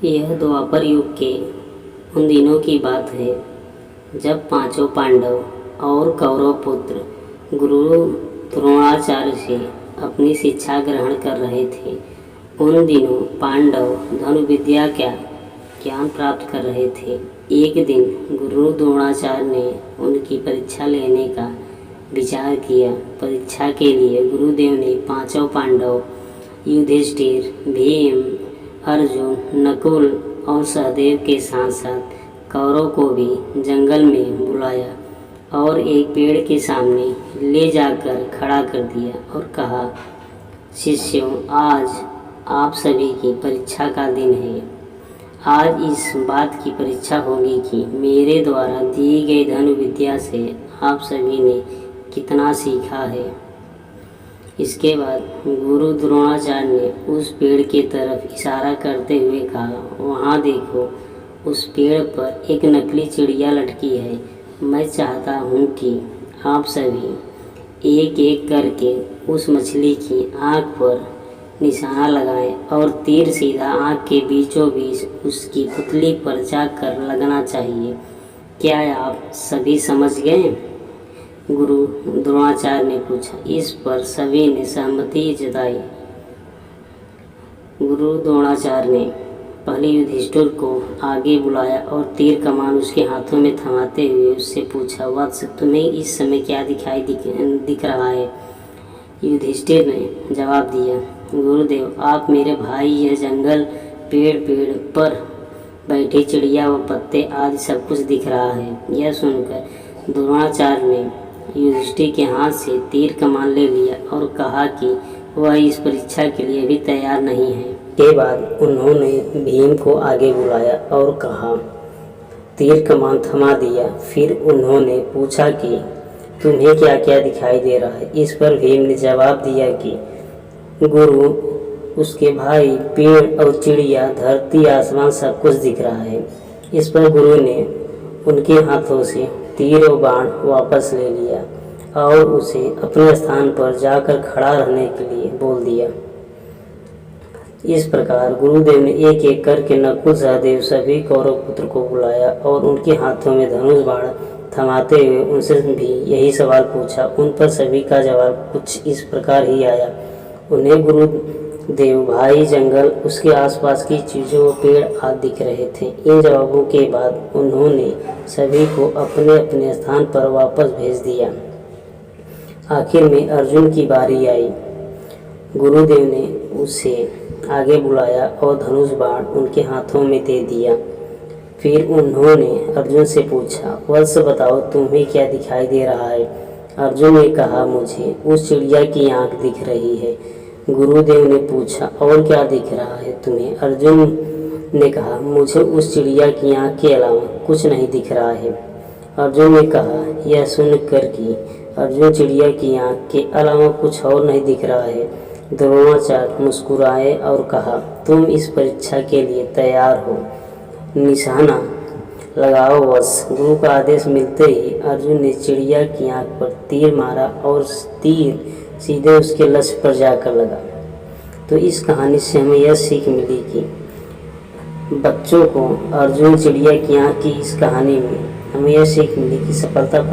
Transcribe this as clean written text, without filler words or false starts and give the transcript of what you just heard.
यह द्वापर युग के उन दिनों की बात है जब पांचों पांडव और कौरव पुत्र गुरु द्रोणाचार्य से अपनी शिक्षा ग्रहण कर रहे थे। उन दिनों पांडव धनुर्विद्या का ज्ञान प्राप्त कर रहे थे। एक दिन गुरु द्रोणाचार्य ने उनकी परीक्षा लेने का विचार किया। परीक्षा के लिए गुरुदेव ने पांचों पांडव युधिष्ठिर, भीम, अर्जुन, नकुल और सहदेव के साथ साथ कौरव को भी जंगल में बुलाया और एक पेड़ के सामने ले जाकर खड़ा कर दिया और कहा, शिष्यों, आज आप सभी की परीक्षा का दिन है। आज इस बात की परीक्षा होगी कि मेरे द्वारा दी गई धनुर्विद्या से आप सभी ने कितना सीखा है। इसके बाद गुरु द्रोणाचार्य ने उस पेड़ की तरफ इशारा करते हुए कहा, वहाँ देखो, उस पेड़ पर एक नकली चिड़िया लटकी है। मैं चाहता हूँ कि आप सभी एक एक करके उस मछली की आँख पर निशाना लगाएं और तीर सीधा आँख के बीचों बीच उसकी पुतली पर जाकर लगना चाहिए। क्या आप सभी समझ गए? गुरु द्रोणाचार्य ने पूछा। इस पर सभी ने सहमति जताई। गुरु द्रोणाचार्य ने पहले युधिष्ठिर को आगे बुलाया और तीर कमान उसके हाथों में थमाते हुए उससे पूछा, वत्स, तुम्हें इस समय क्या दिख रहा है? युधिष्ठिर ने जवाब दिया, गुरुदेव, आप मेरे भाई, यह जंगल, पेड़ पर बैठे चिड़िया व पत्ते आदि सब कुछ दिख रहा है। यह सुनकर द्रोणाचार्य ने युधिष्ठिर के हाथ से तीर कमान ले लिया और कहा कि वह इस परीक्षा के लिए भी तैयार नहीं है। के बाद उन्होंने भीम को आगे बुलाया और कहा, तीर कमान थमा दिया। फिर उन्होंने पूछा कि तुम्हें क्या क्या दिखाई दे रहा है? इस पर भीम ने जवाब दिया कि गुरु, उसके भाई, पेड़ और चिड़िया, धरती, आसमान सब कुछ दिख रहा है। इस पर गुरु ने उनके हाथों से तीर और बाण वापस ले लिया और उसे अपने स्थान पर जाकर खड़ा रहने के लिए बोल दिया। इस प्रकार गुरुदेव ने एक एक करके नकुल, सहदेव, सभी कौरव पुत्र को बुलाया और उनके हाथों में धनुष बाण थमाते हुए उनसे भी यही सवाल पूछा। उन पर सभी का जवाब कुछ इस प्रकार ही आया। उन्हें गुरुदेव, भाई, जंगल, उसके आसपास की चीज़ों, पेड़ आदि दिख रहे थे। इन जवाबों के बाद उन्होंने सभी को अपने अपने स्थान पर वापस भेज दिया। आखिर में अर्जुन की बारी आई। गुरुदेव ने उसे आगे बुलाया और धनुष बाण उनके हाथों में दे दिया। फिर उन्होंने अर्जुन से पूछा, वत्स, बताओ, तुम्हें क्या दिखाई दे रहा है? अर्जुन ने कहा, मुझे उस चिड़िया की आँख दिख रही है। गुरुदेव ने पूछा, और क्या दिख रहा है तुम्हें? अर्जुन ने कहा, मुझे उस चिड़िया की आँख के अलावा कुछ नहीं दिख रहा है। अर्जुन ने कहा, यह सुनकर कि अर्जुन चिड़िया की आँख के अलावा कुछ और नहीं दिख रहा है, द्रोणाचार्य मुस्कुराए और कहा, तुम इस परीक्षा के लिए तैयार हो। निशाना लगाओ वत्स। गुरु का आदेश मिलते ही अर्जुन ने चिड़िया की आँख पर तीर मारा और तीर सीधे उसके लक्ष्य पर जाकर लगा। तो इस कहानी से हमें यह सीख मिली कि बच्चों को अर्जुन चिड़िया की आँख की इस कहानी में हमें यह सीख मिली कि सफलता प्राप्त